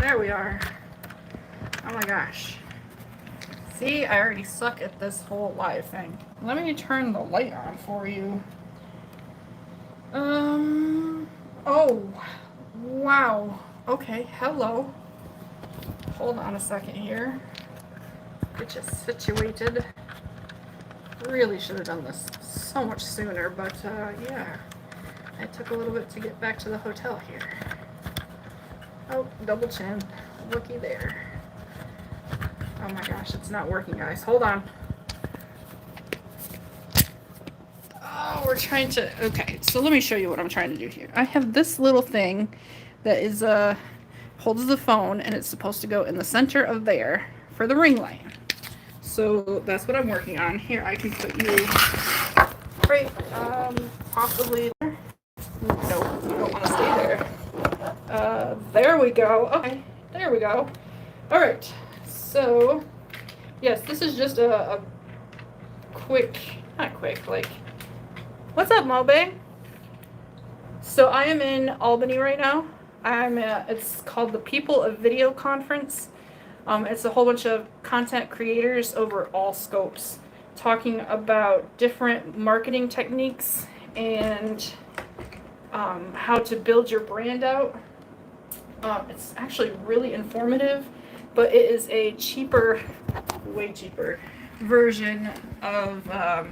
There we are. Oh my gosh. See, I already suck at this whole live thing. Let me turn the light on for you. Oh, wow. Okay, hello. Hold on a second here. Get you situated. Really should have done this so much sooner, but yeah. It took a little bit to get back to the hotel here. Oh, double chin. Looky there. Oh my gosh, it's not working, guys. Hold on. Oh, we're trying to... Okay, so let me show you what I'm trying to do here. I have this little thing that is, holds the phone, and it's supposed to go in the center of there for the ring light. So that's what I'm working on. Here, I can put you right, possibly there. No, you don't want to stay there. There we go. Okay, there we go. All right, so yes, this is just a quick, not quick, like, what's up, Mobe? So I am in Albany right now. It's called the People of Video Conference. It's a whole bunch of content creators over all scopes talking about different marketing techniques and how to build your brand out. It's actually really informative, but it is a cheaper, way cheaper version of of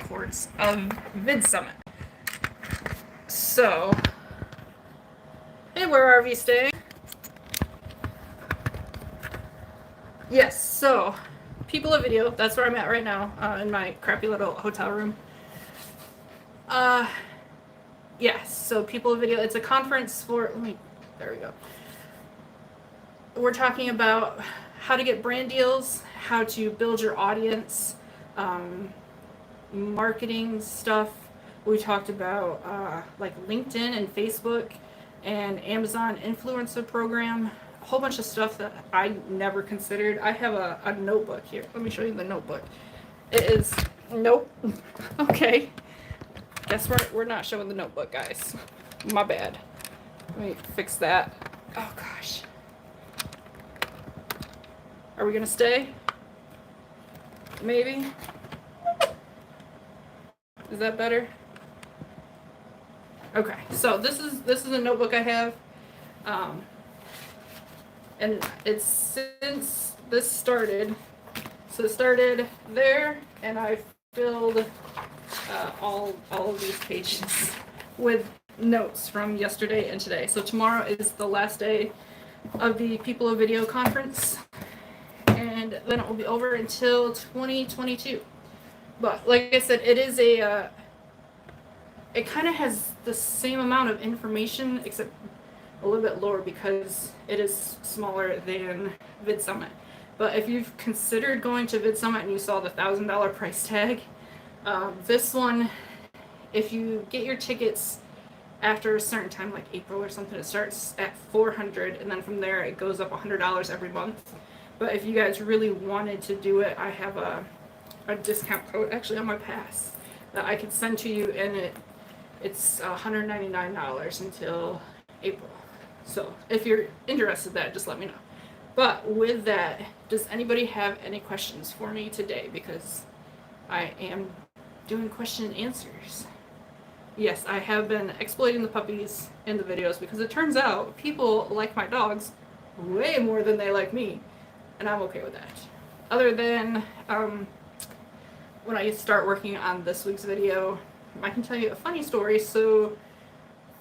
VidSummit. So, hey, where are we staying? Yes, so People of Video, that's where I'm at right now, in my crappy little hotel room. Yes, so People of Video, it's a conference for, there we go. We're talking about how to get brand deals, how to build your audience, marketing stuff. We talked about like LinkedIn and Facebook and Amazon influencer program, a whole bunch of stuff that I never considered. I have a notebook here. Let me show you the notebook. It is, nope. Okay. Guess we're not showing the notebook, guys. My bad. Let me fix that. Oh gosh. Are we gonna stay? Maybe. Is that better? Okay, so this is a notebook I have, and it's since this started. So it started there, and I filled all of these pages with notes from yesterday and today. So tomorrow is the last day of the People of Video conference, and then it will be over until 2022. But like I said, it is it kind of has the same amount of information, except a little bit lower because it is smaller than VidSummit. But if you've considered going to VidSummit and you saw the $1,000 price tag, this one, if you get your tickets after a certain time, like April or something, it starts at $400, and then from there it goes up $100 every month. But if you guys really wanted to do it, I have a discount code actually on my pass that I can send to you, and it's $199 until April. So if you're interested in that, just let me know. But with that, does anybody have any questions for me today? Because I am doing question and answers. Yes, I have been exploiting the puppies in the videos because it turns out people like my dogs way more than they like me, and I'm okay with that. Other than when I start working on this week's video, I can tell you a funny story. So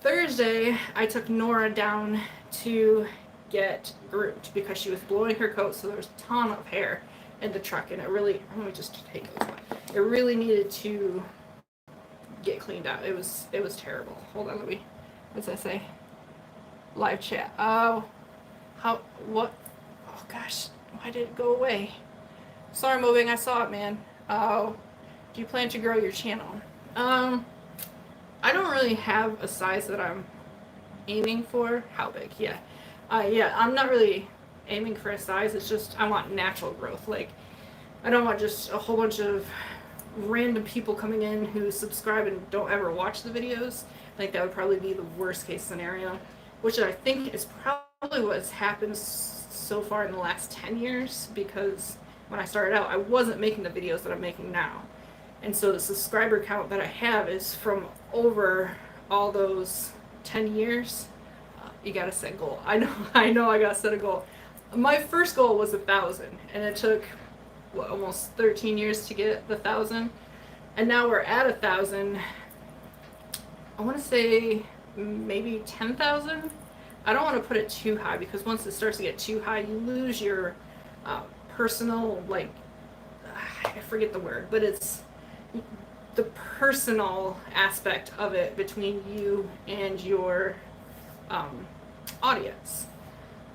Thursday, I took Nora down to get groomed because she was blowing her coat, so there was a ton of hair in the truck, and it really, let me just take this one. It really needed to get cleaned out. It was terrible. Hold on, let me, what's that say? Live chat. Oh, what? Oh gosh, why did it go away? Sorry, moving. I saw it, man. Oh, do you plan to grow your channel? I don't really have a size that I'm aiming for. How big? Yeah. Yeah, I'm not really aiming for a size. It's just I want natural growth. Like, I don't want just a whole bunch of random people coming in who subscribe and don't ever watch the videos. Like, that would probably be the worst case scenario, which I think is probably what's happened so far in the last 10 years, because when I started out, I wasn't making the videos that I'm making now. And so the subscriber count that I have is from over all those 10 years. You gotta set a goal. I know I gotta set a goal. My first goal was 1,000, and it took almost 13 years to get the 1,000. And now we're at 1,000. I want to say maybe 10,000. I don't want to put it too high, because once it starts to get too high, you lose your personal, like, I forget the word, but it's the personal aspect of it between you and your audience.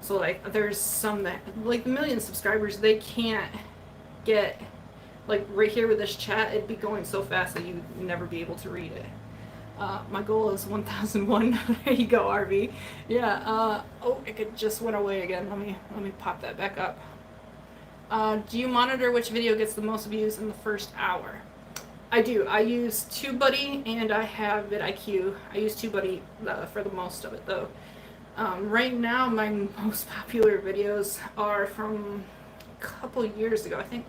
So like there's some that, like, 1,000,000 subscribers, they can't get, like right here with this chat, it'd be going so fast that you'd never be able to read it. My goal is 1,001. There you go, RV. Yeah. Oh, it just went away again. Let me pop that back up. Do you monitor which video gets the most views in the first hour? I do. I use TubeBuddy and I have vidIQ. I use TubeBuddy for the most of it, though. Right now, my most popular videos are from a couple years ago. I think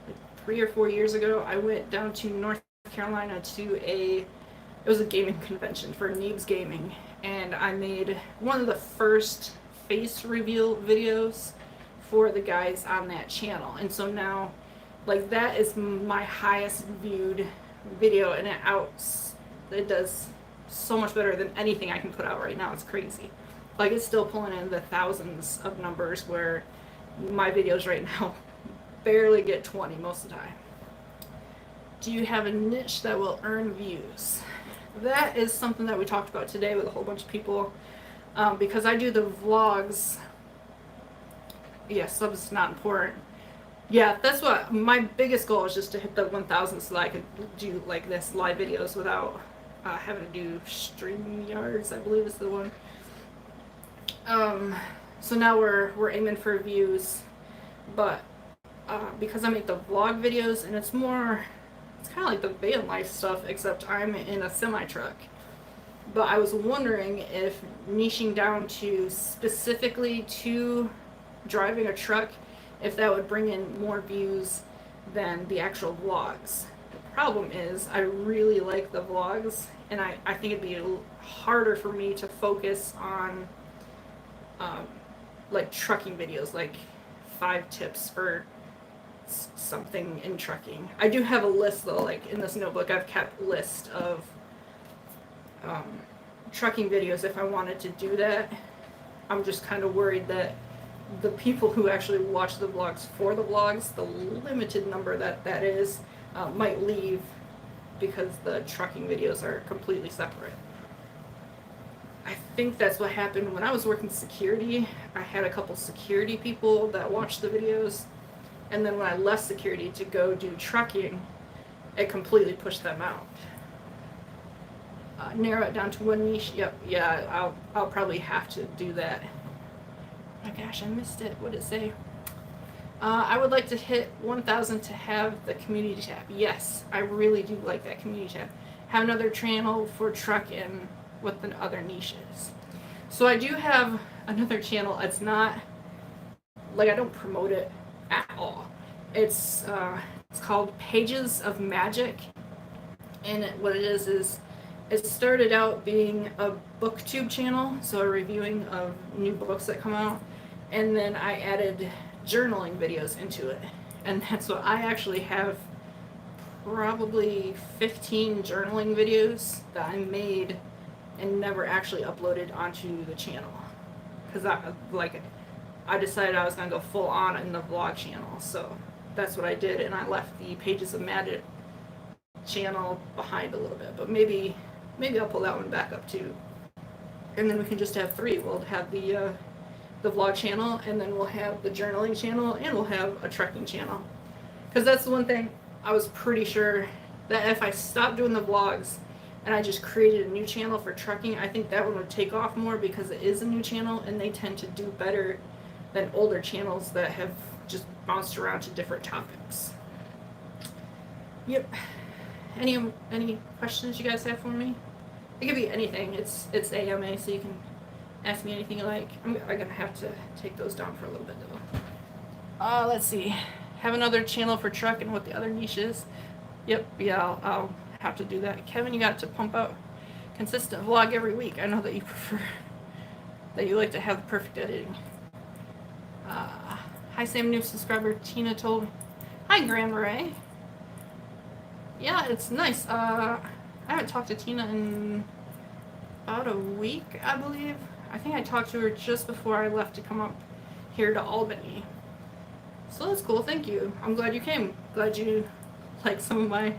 like 3 or 4 years ago, I went down to North Carolina to it was a gaming convention for Neebs Gaming, and I made one of the first face reveal videos for the guys on that channel. And so now, like, that is my highest viewed video, and it does so much better than anything I can put out right now. It's crazy. Like, it's still pulling in the thousands of numbers, where my videos right now barely get 20 most of the time. Do you have a niche that will earn views? That is something that we talked about today with a whole bunch of people. Because I do the vlogs. Yeah, subs not important. Yeah, that's what my biggest goal is, just to hit the 1,000 so that I could do like this live videos without having to do StreamYards, I believe is the one. So now we're aiming for views, but because I make the vlog videos, and it's kind of like the van life stuff, except I'm in a semi-truck. But I was wondering if niching down to specifically to driving a truck, if that would bring in more views than the actual vlogs. The problem is I really like the vlogs, and I think it'd be harder for me to focus on like trucking videos, like 5 tips for something in trucking. I do have a list though, like in this notebook I've kept a list of trucking videos if I wanted to do that. I'm just kind of worried that the people who actually watch the vlogs for the vlogs, the limited number that is, might leave because the trucking videos are completely separate. I think that's what happened when I was working security. I had a couple security people that watched the videos, and then when I left security to go do trucking, it completely pushed them out. Narrow it down to one niche. Yep, yeah, I'll probably have to do that. Oh my gosh, I missed it. What did it say? I would like to hit 1,000 to have the community tab. Yes, I really do like that community tab. Have another channel for trucking with the other niches. So I do have another channel. It's not like I don't promote it at all. It's called Pages of Magic, and what it is it started out being a booktube channel, so a reviewing of new books that come out, and then I added journaling videos into it, and that's what I actually have. Probably 15 journaling videos that I made and never actually uploaded onto the channel, because I decided I was going to go full on in the vlog channel, so that's what I did, and I left the Pages of Magic channel behind a little bit, but maybe I'll pull that one back up too, and then we can just have 3. We'll have the vlog channel, and then we'll have the journaling channel, and we'll have a trucking channel, because that's the one thing I was pretty sure that if I stopped doing the vlogs and I just created a new channel for trucking, I think that one would take off more, because it is a new channel and they tend to do better than older channels that have just bounced around to different topics. Yep. Any questions you guys have for me? It could be anything. It's AMA, so you can Ask me anything you like. I'm gonna have to take those down for a little bit though. Let's see. Have another channel for truck and what the other niche is. Yep, yeah, I'll have to do that. Kevin, you got to pump out consistent vlog every week. I know that you prefer, that you like to have the perfect editing. Hi Sam, new subscriber Tina told me. Hi Grandma Ray. Yeah, it's nice. I haven't talked to Tina in about a week, I believe. I think I talked to her just before I left to come up here to Albany. So that's cool, thank you. I'm glad you came. Glad you like some of my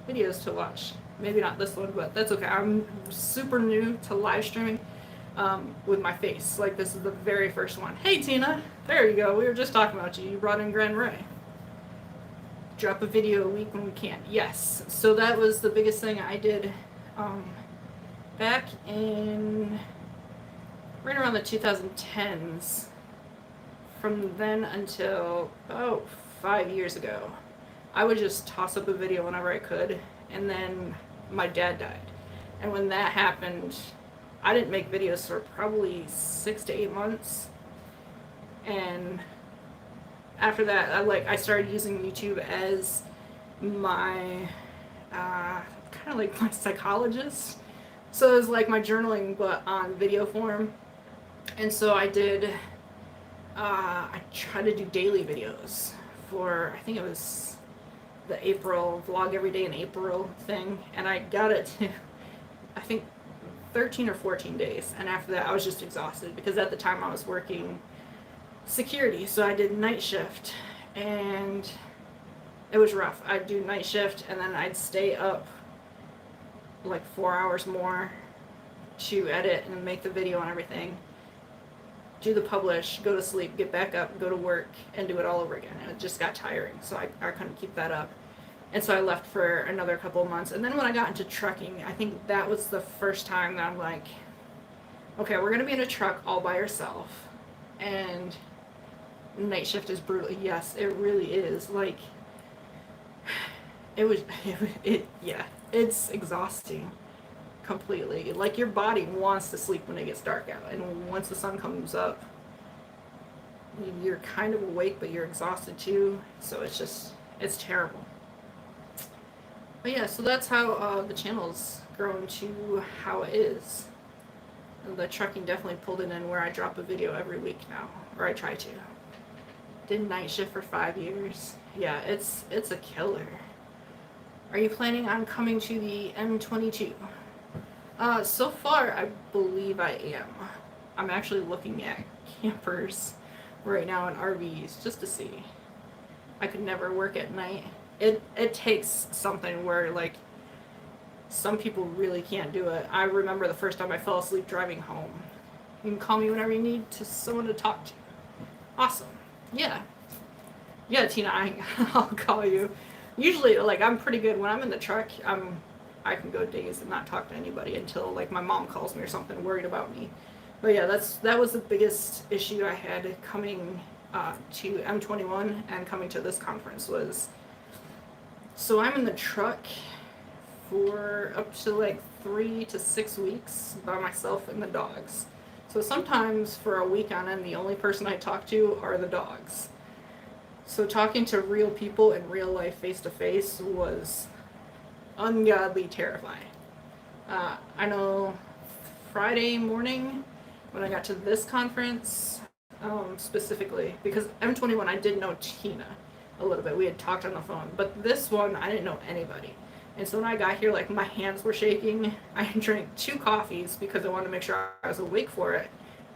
videos to watch. Maybe not this one, but that's okay. I'm super new to live streaming with my face. Like, this is the very first one. Hey Tina, there you go. We were just talking about you. You brought in Grand Ray. Drop a video a week when we can. Yes. So that was the biggest thing I did back in right around the 2010s. From then until about 5 years ago, I would just toss up a video whenever I could, and then my dad died. And when that happened, I didn't make videos for probably 6 to 8 months. And after that, I started using YouTube as my kind of like my psychologist. So it was like my journaling, but on video form. And so I did. I tried to do daily videos for, I think it was the April vlog every day in April thing, and I got it to, I think, 13 or 14 days. And after that, I was just exhausted because at the time I was working security, so I did night shift, and it was rough. I'd do night shift, and then I'd stay up like 4 hours more to edit and make the video and everything, do the publish, go to sleep, get back up, go to work, and do it all over again. And it just got tiring, so I couldn't keep that up. And so I left for another couple of months. And then when I got into trucking, I think that was the first time that I'm like, okay, we're going to be in a truck all by yourself. And night shift is brutal. Yes, it really is. Like, yeah, it's exhausting. Completely. Like, your body wants to sleep when it gets dark out, and once the sun comes up, you're kind of awake, but you're exhausted too. So it's terrible. But yeah, so that's how the channel's grown to how it is. And the trucking definitely pulled it in where I drop a video every week now, or I try to. Did night shift for 5 years. Yeah, it's a killer. Are you planning on coming to the M22? So far, I believe I am. I'm actually looking at campers right now and RVs just to see. I could never work at night. It takes something where, like, some people really can't do it. I remember the first time I fell asleep driving home. You can call me whenever you need someone to talk to. Awesome. Yeah. Yeah, Tina, I'll call you. Usually, like, I'm pretty good. When I'm in the truck, I can go days and not talk to anybody until, like, my mom calls me or something worried about me. But yeah, that was the biggest issue I had coming to M21 and coming to this conference was, so I'm in the truck for up to like 3 to 6 weeks by myself and the dogs. So sometimes for a week on end, the only person I talk to are the dogs. So talking to real people in real life face to face was ungodly terrifying. I know Friday morning when I got to this conference, specifically, because M21 I did know Tina a little bit. We had talked on the phone, but this one I didn't know anybody. And so when I got here, like, my hands were shaking. I drank 2 coffees because I wanted to make sure I was awake for it.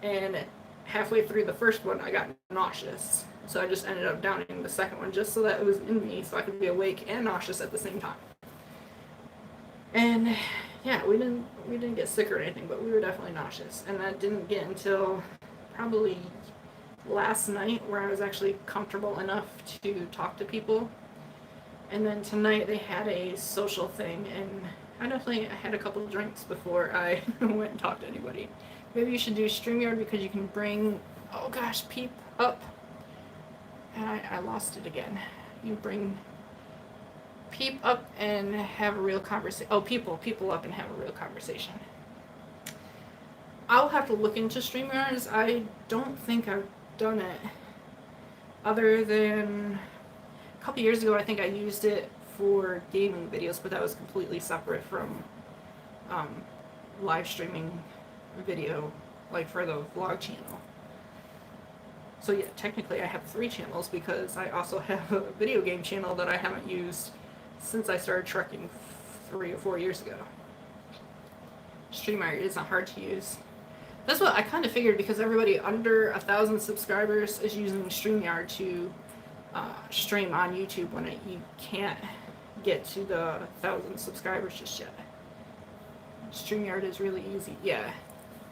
And halfway through the first one, I got nauseous. So I just ended up downing the second one just so that it was in me so I could be awake and nauseous at the same time. And yeah, we didn't get sick or anything, but we were definitely nauseous. And that didn't get until probably last night where I was actually comfortable enough to talk to people. And then tonight they had a social thing, and I had a couple of drinks before I went and talked to anybody. Maybe you should do StreamYard because you can bring, oh gosh, Peep up. And I lost it again. You bring Peep up and have a real conversation. Oh, people up and have a real conversation. I'll have to look into StreamYards. I don't think I've done it other than a couple years ago. I think I used it for gaming videos, but that was completely separate from um, live streaming video, like for the vlog channel. So yeah, technically I have 3 channels because I also have a video game channel that I haven't used since I started trucking 3 or 4 years ago. StreamYard isn't hard to use. That's what I kind of figured, because everybody under 1,000 subscribers is using StreamYard to stream on YouTube when you can't get to the 1,000 subscribers just yet. StreamYard is really easy, yeah.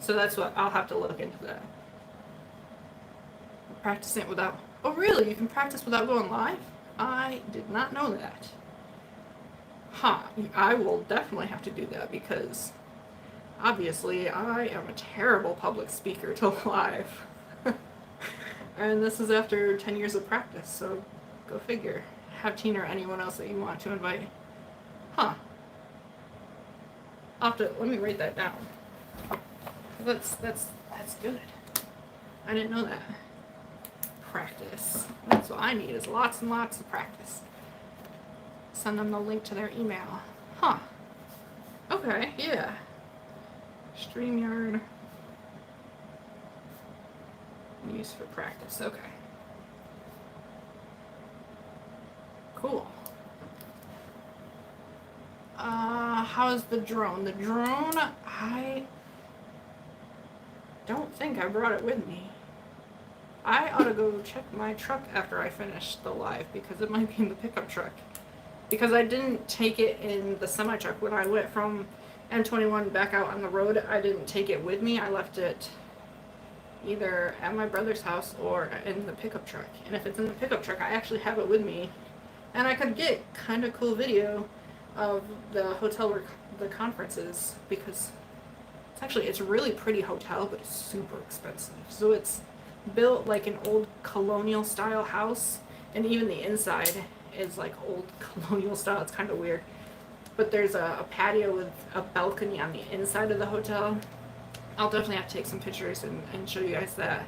So that's what I'll have to look into that. Practicing it without. Oh, really? You can practice without going live? I did not know that. Huh. I will definitely have to do that, because obviously I am a terrible public speaker to live. And this is after 10 years of practice, so go figure. Have Tina or anyone else that you want to invite. Huh. Let me write that down. That's good. I didn't know that. Practice. That's what I need, is lots and lots of practice. Send them the link to their email. Huh. Okay, yeah. StreamYard. Use for practice. Okay. Cool. How's the drone? The drone, I don't think I brought it with me. I ought to go check my truck after I finish the live, because it might be in the pickup truck. Because I didn't take it in the semi-truck when I went from M21 back out on the road. I didn't take it with me. I left it either at my brother's house or in the pickup truck. And if it's in the pickup truck, I actually have it with me. And I could get kind of cool video of the hotel where the conference is, because it's a really pretty hotel, but it's super expensive. So it's built like an old colonial style house, and even the inside is like old colonial style. It's kind of weird. But there's a patio with a balcony on the inside of the hotel. I'll definitely have to take some pictures and show you guys that.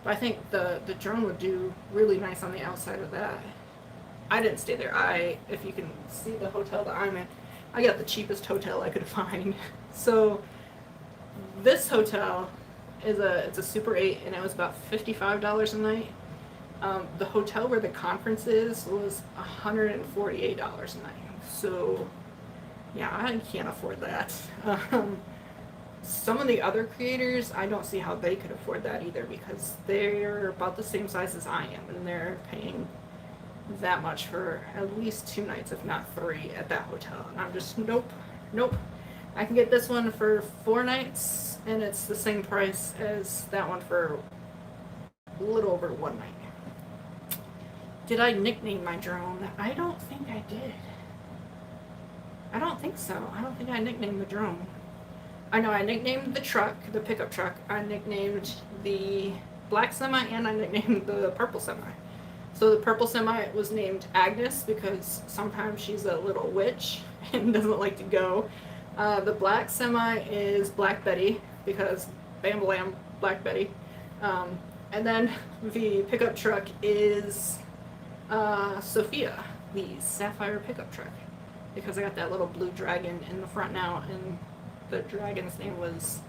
But I think the drone would do really nice on the outside of that. I didn't stay there. If you can see the hotel that I'm in, I got the cheapest hotel I could find. So this hotel it's a Super 8, and it was about $55 a night. The hotel where the conference is was $148 a night. So yeah, I can't afford that. Some of the other creators, I don't see how they could afford that either, because they're about the same size as I am, and they're paying that much for at least 2 nights, if not 3, at that hotel. And I'm just, nope. I can get this one for 4 nights, and it's the same price as that one for a little over 1 night. Did I nickname my drone? I don't think I did. I don't think so. I don't think I nicknamed the drone. I know I nicknamed the truck, the pickup truck. I nicknamed the black semi, and I nicknamed the purple semi. So the purple semi was named Agnes, because sometimes she's a little witch and doesn't like to go. The black semi is Black Betty, because bam blam, Black Betty. And then the pickup truck is Sophia, the sapphire pickup truck, because I got that little blue dragon in the front now, and the dragon's name was,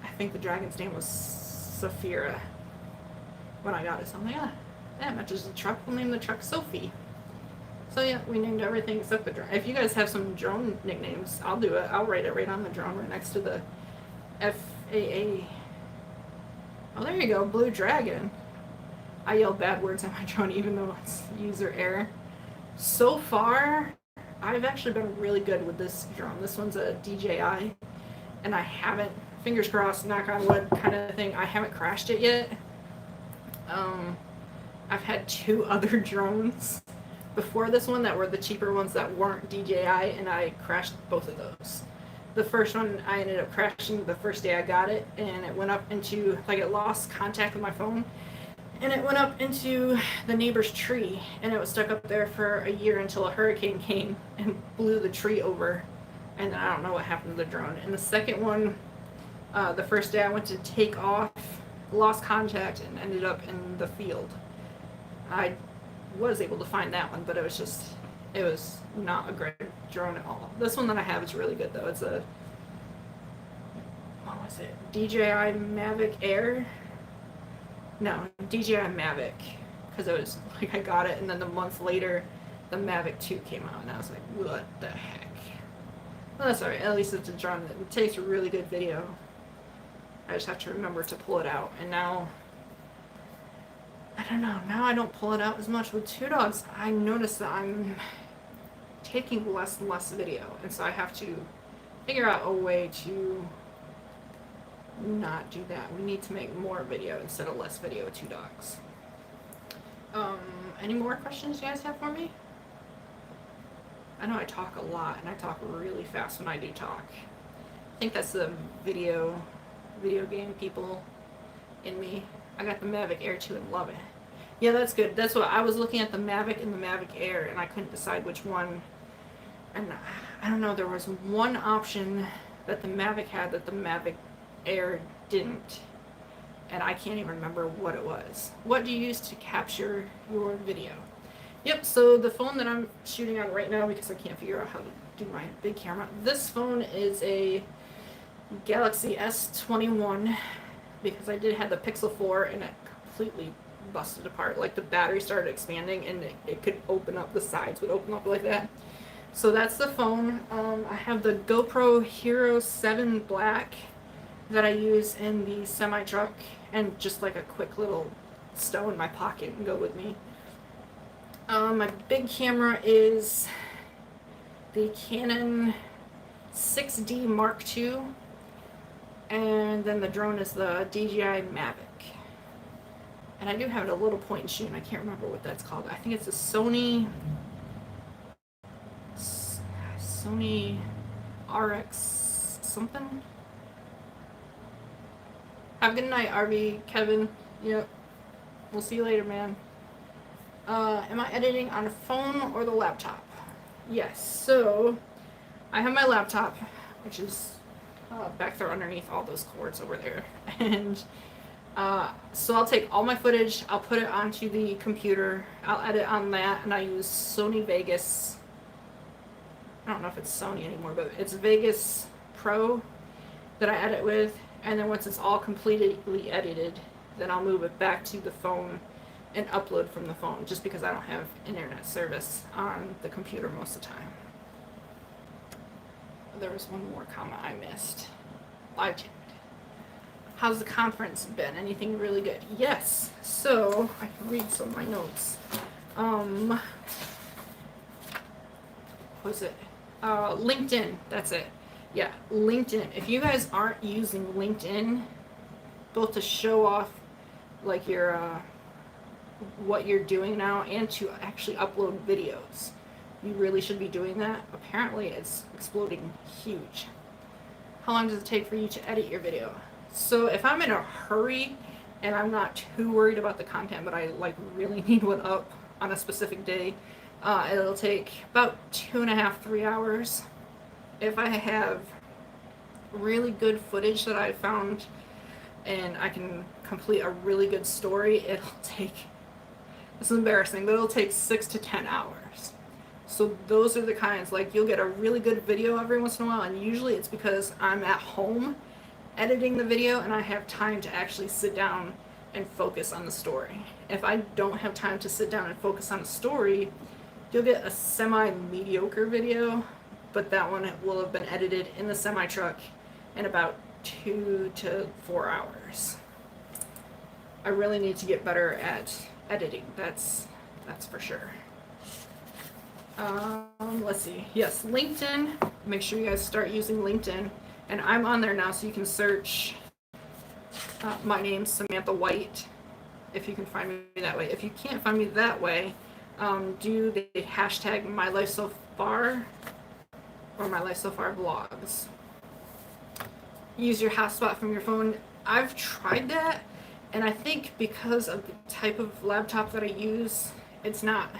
I think the dragon's name was Saphira when I got it. So I'm like, that matches the truck. We'll name the truck Sophie. So yeah, we named everything except the drone. If you guys have some drone nicknames, I'll do it. I'll write it right on the drone, right next to the FAA. Oh, there you go, Blue Dragon. I yell bad words at my drone even though it's user error. So far, I've actually been really good with this drone. This one's a DJI, and I haven't, fingers crossed, knock on wood kind of thing, I haven't crashed it yet. I've had 2 other drones before this one that were the cheaper ones that weren't DJI, and I crashed both of those. The first one, I ended up crashing the first day I got it, and it went up into, like, it lost contact with my phone, and it went up into the neighbor's tree, and it was stuck up there for a year until a hurricane came and blew the tree over, and I don't know what happened to the drone. And the second one, The first day I went to take off, lost contact, and ended up in the field. I was able to find that one, but it was not a great drone at all. This one that I have is really good though. It's a, what was it? DJI Mavic Air? No, DJI Mavic. Because it was like I got it, and then a month later, the Mavic 2 came out, and I was like, what the heck? Well, that's alright. At least it's a drone that takes really good video. I just have to remember to pull it out. And now, I don't know, now I don't pull it out as much. With 2Dogs, I notice that I'm taking less and less video. And so I have to figure out a way to not do that. We need to make more video instead of less video with 2Dogs. Any more questions you guys have for me? I know I talk a lot, and I talk really fast when I do talk. I think that's the video game people in me. I got the Mavic Air 2 and love it. Yeah, that's good. That's what I was looking at, the Mavic and the Mavic Air, and I couldn't decide which one. And I don't know, there was one option that the Mavic had that the Mavic Air didn't. And I can't even remember what it was. What do you use to capture your video? Yep, so the phone that I'm shooting on right now, because I can't figure out how to do my big camera, this phone is a Galaxy S21, because I did have the Pixel 4 and it completely busted apart. Like the battery started expanding and it could open up, the sides would open up like that. So that's the phone. I have the GoPro Hero 7 Black that I use in the semi-truck, and just like a quick little stow in my pocket and go with me. My big camera is the Canon 6D Mark II, and then the drone is the DJI Mavic. And I do have a little point and shoot, and I can't remember what that's called. I think it's a Sony RX something. Have a good night, RV, Kevin. Yep. We'll see you later, man. Am I editing on a phone or the laptop? Yes. So, I have my laptop, which is back there underneath all those cords over there. And so I'll take all my footage, I'll put it onto the computer, I'll edit on that, and I use Sony Vegas. I don't know if it's Sony anymore, but it's Vegas Pro that I edit with. And then once it's all completely edited, then I'll move it back to the phone and upload from the phone, just because I don't have internet service on the computer most of the time. There was one more comment I missed. Live chat. How's the conference been? Anything really good? Yes. So I can read some of my notes. What was it? LinkedIn. That's it. Yeah, LinkedIn. If you guys aren't using LinkedIn, both to show off like your what you're doing now and to actually upload videos, you really should be doing that. Apparently it's exploding huge. How long does it take for you to edit your video? So if I'm in a hurry and I'm not too worried about the content, but I like really need one up on a specific day, it'll take about 2.5 to 3 hours. If I have really good footage that I found and I can complete a really good story, it'll take, this is embarrassing, but it'll take 6 to 10 hours. So those are the kinds, like you'll get a really good video every once in a while, and usually it's because I'm at home editing the video and I have time to actually sit down and focus on the story. If I don't have time to sit down and focus on a story, you'll get a semi-mediocre video, but that one will have been edited in the semi-truck in about 2 to 4 hours. I really need to get better at editing, that's for sure. Let's see. Yes, LinkedIn. Make sure you guys start using LinkedIn. And I'm on there now, so you can search my name, Samantha White, if you can find me that way. If you can't find me that way, do the hashtag MyLifeSoFar or MyLifeSoFar vlogs. Use your hotspot from your phone. I've tried that, and I think because of the type of laptop that I use, it's not,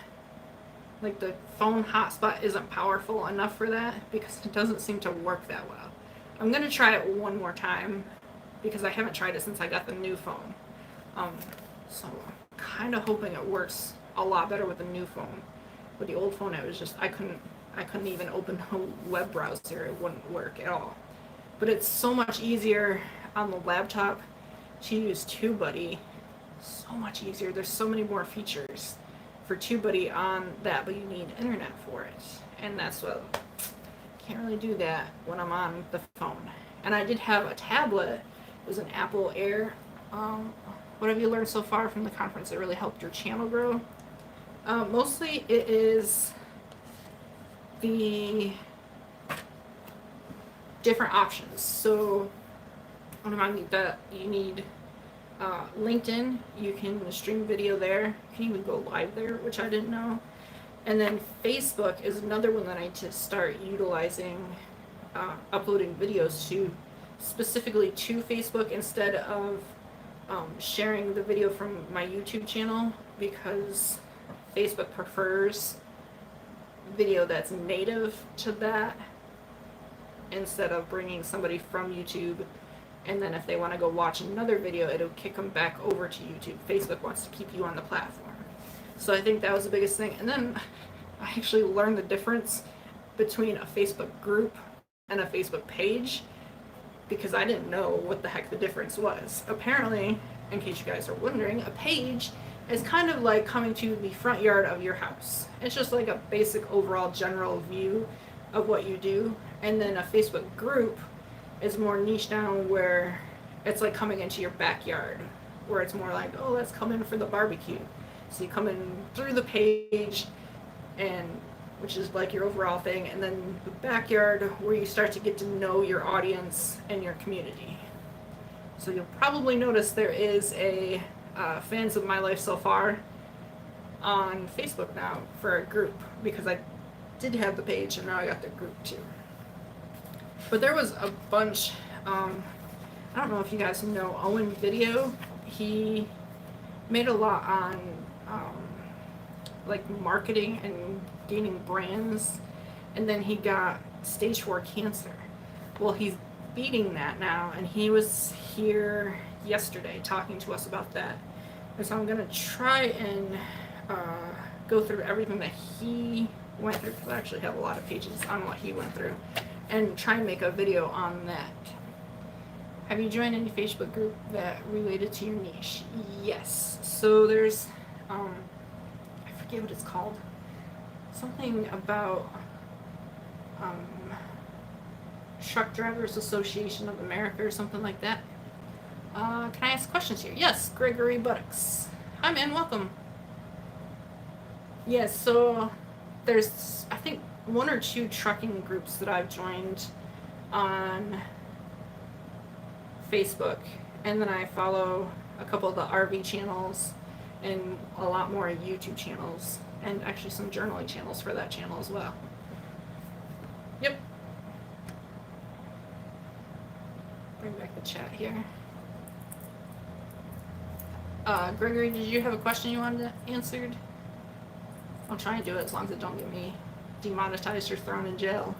like the phone hotspot isn't powerful enough for that, because it doesn't seem to work that well. I'm going to try it one more time because I haven't tried it since I got the new phone. So I'm kind of hoping it works a lot better with the new phone. With the old phone, it was just I couldn't even open a web browser. It wouldn't work at all. But it's so much easier on the laptop to use TubeBuddy. So much easier. There's so many more features for TubeBuddy on that, but you need internet for it. And that's what can't really do that when I'm on the phone. And I did have a tablet. It was an Apple Air. What have you learned so far from the conference that really helped your channel grow? Mostly it is the different options. So remind me that you need LinkedIn. You can stream video there. You can even go live there, which I didn't know. And then Facebook is another one that I need to start utilizing, uploading videos to, specifically to Facebook instead of sharing the video from my YouTube channel, because Facebook prefers video that's native to that instead of bringing somebody from YouTube, and then if they want to go watch another video, it'll kick them back over to YouTube. Facebook wants to keep you on the platform. So I think that was the biggest thing. And then I actually learned the difference between a Facebook group and a Facebook page, because I didn't know what the heck the difference was. Apparently, in case you guys are wondering, a page is kind of like coming to the front yard of your house. It's just like a basic overall general view of what you do. And then a Facebook group is more niche down, where it's like coming into your backyard, where it's more like, oh, let's come in for the barbecue. So you come in through the page, and which is like your overall thing, and then the backyard, where you start to get to know your audience and your community. So you'll probably notice there is a fans of my life so far on Facebook now for a group, because I did have the page and now I got the group too. But there was a bunch, I don't know if you guys know Owen Video. He made a lot on like marketing and gaining brands, and then he got stage 4 cancer. Well, he's beating that now, and he was here yesterday talking to us about that. And so I'm gonna try and go through everything that he went through, because I actually have a lot of pages on what he went through, and try and make a video on that. Have you joined any Facebook group that related to your niche? Yes. So there's I forget what it's called. Something about Truck Drivers Association of America or something like that. Can I ask questions here? Yes, Gregory Buttocks. Hi, man, welcome. Yes, so there's, I think, 1 or 2 trucking groups that I've joined on Facebook, and then I follow a couple of the RV channels and a lot more YouTube channels, and actually some journaling channels for that channel as well. Yep. Bring back the chat here. Gregory, did you have a question you wanted answered? I'll try and do it as long as it don't get me demonetized or thrown in jail.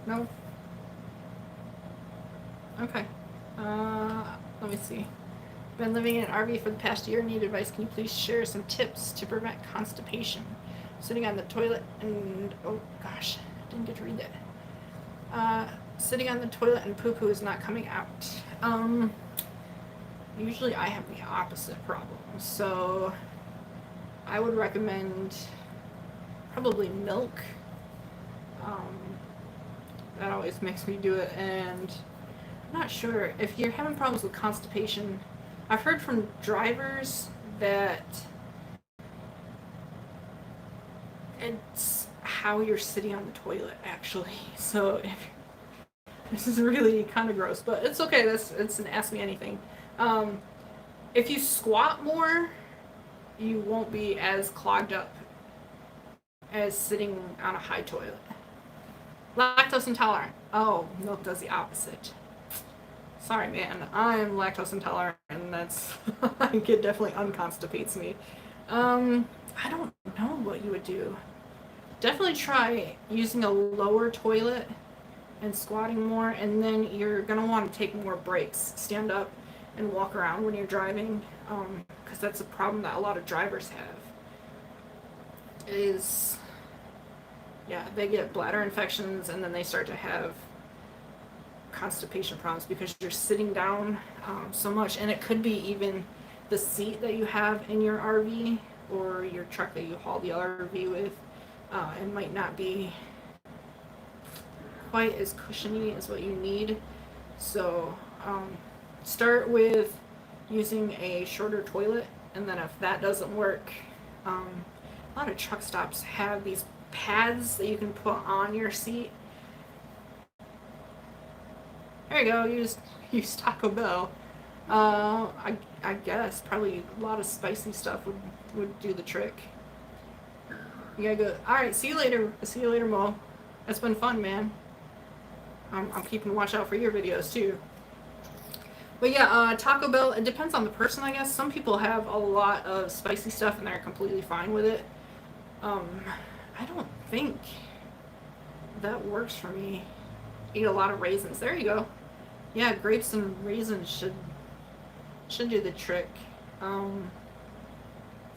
No? Okay. Let me see. Been living in an RV for the past year. Need advice. Can you please share some tips to prevent constipation? Sitting on the toilet and, oh gosh, didn't get to read that. Sitting on the toilet and poo-poo is not coming out. Usually I have the opposite problem. So I would recommend probably milk. That always makes me do it. And I'm not sure if you're having problems with constipation. I've heard from drivers that it's how you're sitting on the toilet, actually. So this is really kind of gross, but it's okay. It's an Ask Me Anything. If you squat more, you won't be as clogged up as sitting on a high toilet. Lactose intolerant. Oh, milk does the opposite. Sorry, man. I'm lactose intolerant, and that's it definitely unconstipates me. I don't know what you would do. definitely try using a lower toilet and squatting more, and then you're going to want to take more breaks, stand up and walk around when you're driving, because that's a problem that a lot of drivers have, is, yeah, they get bladder infections and then they start to have constipation problems because you're sitting down so much. And it could be even the seat that you have in your RV or your truck that you haul the RV with. It might not be quite as cushiony as what you need. So start with using a shorter toilet, and then if that doesn't work, a lot of truck stops have these pads that you can put on your seat. There you go, use Taco Bell. I guess probably a lot of spicy stuff would do the trick. You gotta go. All right, see you later. See you later, Mo. It's been fun, man. I'm keeping watch out for your videos too. But yeah, Taco Bell, it depends on the person, I guess. Some people have a lot of spicy stuff and they're completely fine with it. I don't think that works for me. Eat a lot of raisins. There you go. Yeah, grapes and raisins should do the trick.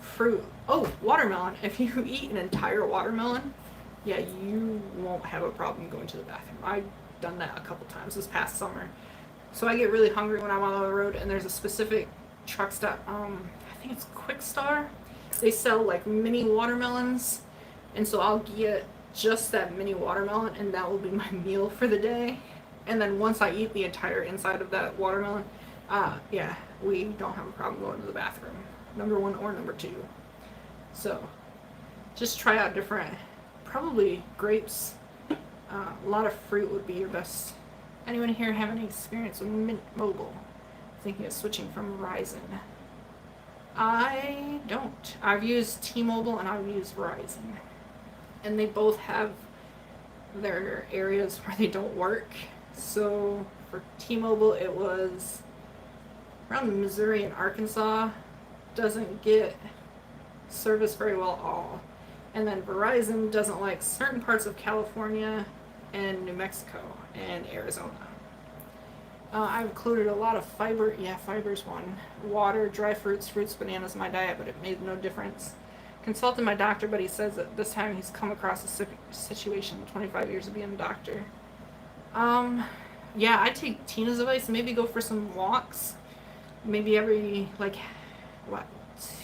Fruit. Oh, watermelon. If you eat an entire watermelon, yeah, you won't have a problem going to the bathroom. I've done that a couple times this past summer. So I get really hungry when I'm on the road, and there's a specific truck stop. I think it's Quick Star. They sell like mini watermelons, and so I'll get just that mini watermelon, and that will be my meal for the day. And then once I eat the entire inside of that watermelon, yeah, we don't have a problem going to the bathroom. Number 1 or number 2. So just try out different, probably grapes. A lot of fruit would be your best. Anyone here have any experience with Mint Mobile? Thinking of switching from Verizon. I don't. I've used T-Mobile and I've used Verizon. And they both have their areas where they don't work. So for T-Mobile, it was around Missouri and Arkansas. Doesn't get service very well at all. And then Verizon doesn't like certain parts of California and New Mexico and Arizona. I've included a lot of fiber. Yeah, fiber's one. Water, dry fruits, bananas in my diet, but it made no difference. Consulted my doctor, but he says that this time he's come across a situation in 25 years of being a doctor. Yeah, I take Tina's advice. Maybe go for some walks. Maybe every,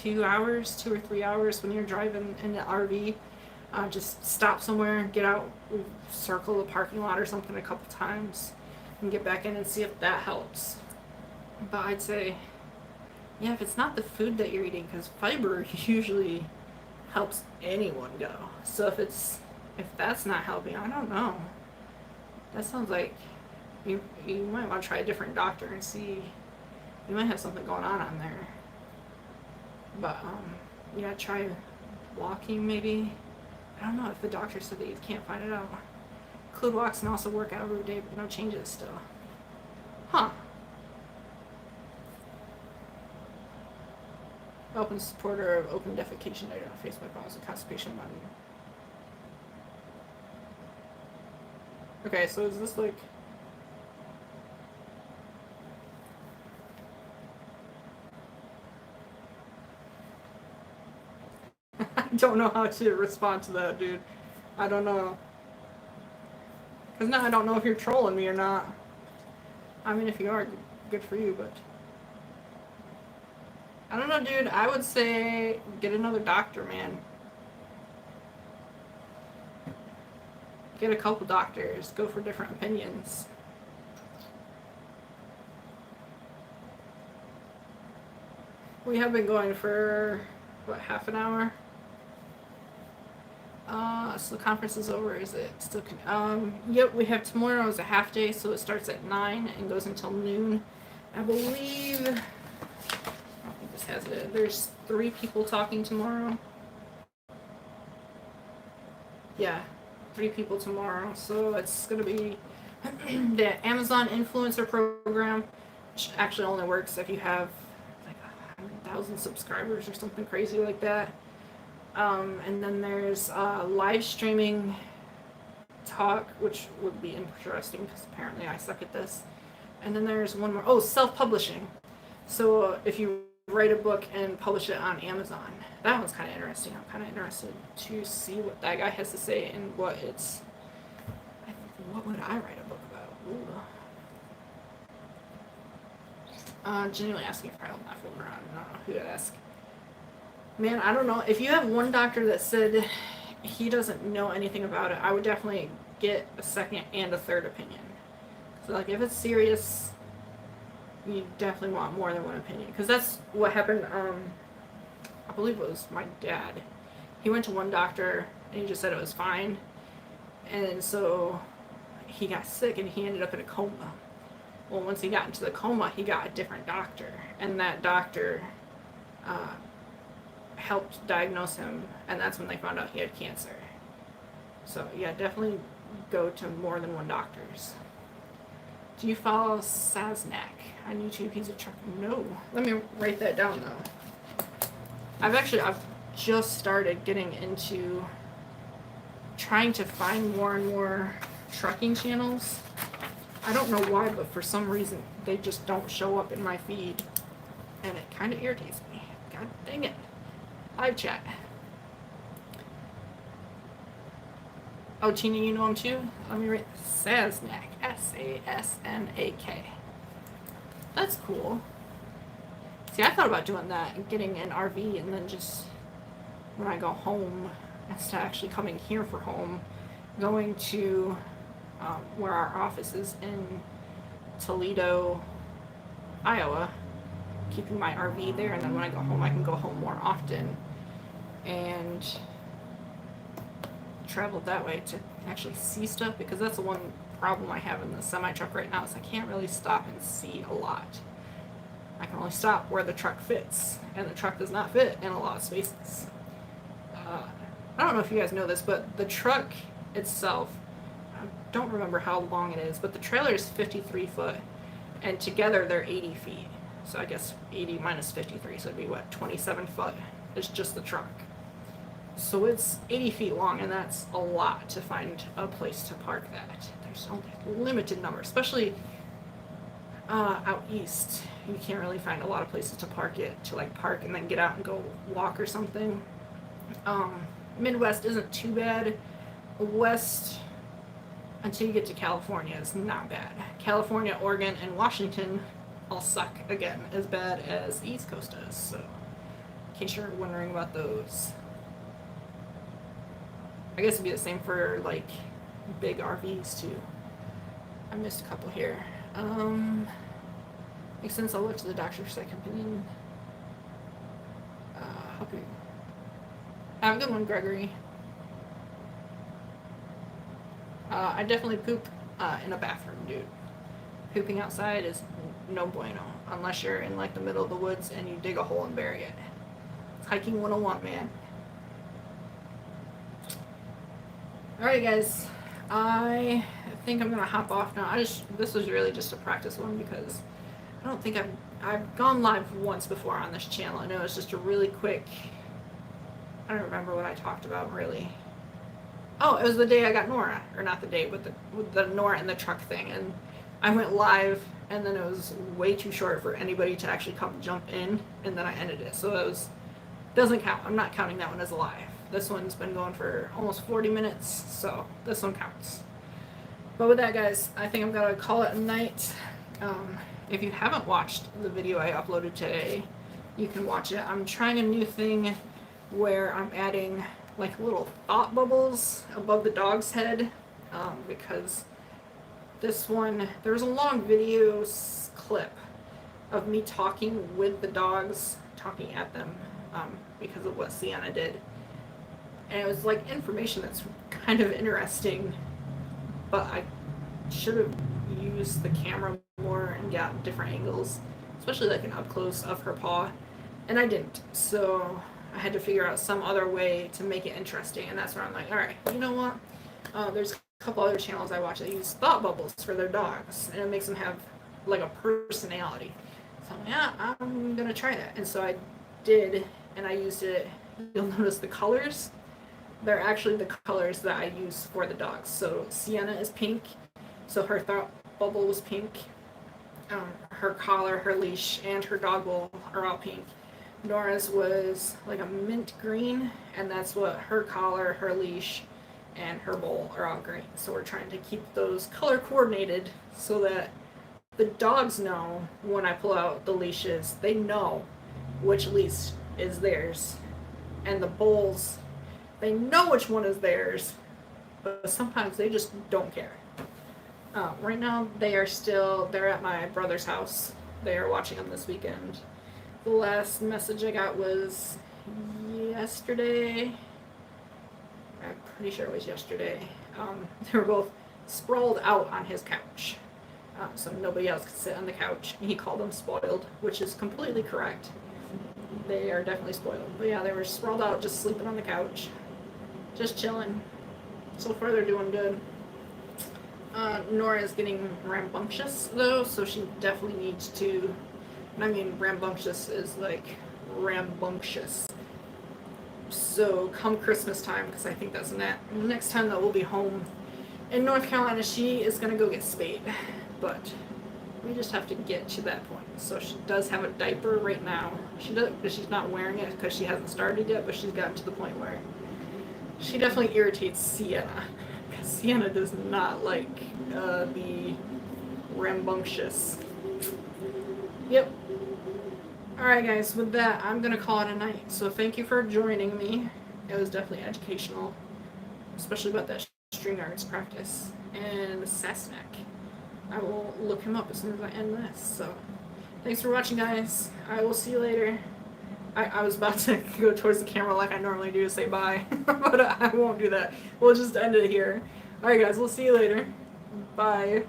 2 hours, 2 or 3 hours when you're driving in the RV. Just stop somewhere, get out, circle the parking lot or something a couple times, and get back in and see if that helps. But I'd say, yeah, if it's not the food that you're eating, because fiber usually helps anyone go. So if that's not helping, I don't know. That sounds like you might want to try a different doctor and see. You might have something going on there. But yeah, try walking maybe. I don't know if the doctor said that you can't find it out. Include walks and also work out every day, but no changes still. Huh. Open supporter of open defecation data on Facebook problems with constipation money. Okay, so is this like... I don't know how to respond to that, dude. I don't know. Because now I don't know if you're trolling me or not. I mean, if you are, good for you, but... I don't know, dude. I would say get another doctor, man. Get a couple doctors. Go for different opinions. We have been going for, what, half an hour? So the conference is over, is it still, yep, we have tomorrow is a half day, so it starts at 9 and goes until noon. I believe, I don't think this has it, there's 3 people talking tomorrow. Yeah, 3 people tomorrow, so it's gonna be the Amazon Influencer Program, which actually only works if you have like 100,000 subscribers or something crazy like that. And then there's live streaming talk, which would be interesting because apparently I suck at this. And then there's one more. Oh, self-publishing. So if you write a book and publish it on Amazon, that one's kind of interesting. I'm kind of interested to see what that guy has to say and what it's. What would I write a book about? Ooh. Genuinely asking if I hold my phone around. I don't know who to ask. Man, I don't know. If you have one doctor that said he doesn't know anything about it, I would definitely get a second and a third opinion. So, like, if it's serious, you definitely want more than one opinion. Because that's what happened, I believe it was my dad. He went to one doctor, and he just said it was fine. And so he got sick, and he ended up in a coma. Well, once he got into the coma, he got a different doctor. And that doctor helped diagnose him, and that's when they found out he had cancer. So, yeah, definitely go to more than one doctor's. Do you follow Saznak on YouTube? He's a trucker. No. Let me write that down, though. I've just started getting into trying to find more and more trucking channels. I don't know why, but for some reason, they just don't show up in my feed. And it kind of irritates me. God dang it. Live chat. Oh, Tina, you know him too? Let me write Saznak. S-A-S-N-A-K. That's cool. See, I thought about doing that and getting an RV and then just when I go home, instead of actually coming here for home, going to where our office is in Toledo, Iowa, keeping my RV there, and then when I go home, I can go home more often and travel that way to actually see stuff, because that's the one problem I have in the semi-truck right now is I can't really stop and see a lot. I can only stop where the truck fits, and the truck does not fit in a lot of spaces. I don't know if you guys know this, but the truck itself, I don't remember how long it is, but the trailer is 53 foot, and together they're 80 feet. So I guess 80 minus 53, so it'd be what, 27 foot? It's just the truck. So it's 80 feet long, and that's a lot to find a place to park that. There's only a limited number, especially out east. You can't really find a lot of places to park it, to like park and then get out and go walk or something. Midwest isn't too bad. West, until you get to California, is not bad. California, Oregon, and Washington all suck, again, as bad as the East Coast does. So, in case you're wondering about those. I guess it'd be the same for, like, big RVs, too. I missed a couple here. Makes sense. I'll look to the doctor for second opinion. Hope you have a good one, Gregory. I definitely poop in a bathroom, dude. Pooping outside is no bueno, unless you're in, like, the middle of the woods and you dig a hole and bury it. It's hiking 101, man. Alright, guys. I think I'm gonna hop off now. This was really just a practice one because I don't think I've gone live once before on this channel. I know it's just a really quick. I don't remember what I talked about really. Oh, it was the day I got Nora, or not the day, but the Nora and the truck thing, and I went live, and then it was way too short for anybody to actually come jump in, and then I ended it. So it doesn't count. I'm not counting that one as a live. This one's been going for almost 40 minutes, so this one counts. But with that, guys, I think I'm going to call it a night. If you haven't watched the video I uploaded today, you can watch it. I'm trying a new thing where I'm adding like little thought bubbles above the dog's head, because this one, there's a long video clip of me talking with the dogs, talking at them, because of what Sienna did. And it was like information that's kind of interesting, but I should have used the camera more and got different angles, especially like an up close of her paw, and I didn't. So I had to figure out some other way to make it interesting, and that's where I'm like, all right, you know what? There's a couple other channels I watch that use thought bubbles for their dogs, and it makes them have like a personality. So I'm like, yeah, I'm gonna try that, and so I did, and I used it you'll notice the colors. They're actually the colors that I use for the dogs. So Sienna is pink, so her thought bubble was pink. Her collar, her leash, and her dog bowl are all pink. Nora's was like a mint green, and that's what her collar, her leash, and her bowl are all green. So we're trying to keep those color coordinated so that the dogs know when I pull out the leashes, they know which leash is theirs. And the bowls, they know which one is theirs, but sometimes they just don't care. Right now, they're at my brother's house. They are watching them this weekend. The last message I got was yesterday. I'm pretty sure it was yesterday. They were both sprawled out on his couch. So nobody else could sit on the couch. He called them spoiled, which is completely correct. They are definitely spoiled. But yeah, they were sprawled out, just sleeping on the couch. Just chilling. So far, they're doing good. Nora is getting rambunctious, though, so she definitely needs to... I mean, rambunctious is like rambunctious. So come Christmas time, because I think that's the next time that we'll be home in North Carolina, she is going to go get spayed. But we just have to get to that point. So she does have a diaper right now. She does, but she's not wearing it because she hasn't started yet, but she's gotten to the point where she definitely irritates Sienna. Because Sienna does not like the rambunctious. Yep. Alright guys, with that, I'm going to call it a night. So thank you for joining me. It was definitely educational, especially about that string arts practice. And Sasnak. I will look him up as soon as I end this. So thanks for watching, guys. I will see you later. I was about to go towards the camera like I normally do to say bye, but I won't do that. We'll just end it here. Alright guys, we'll see you later. Bye.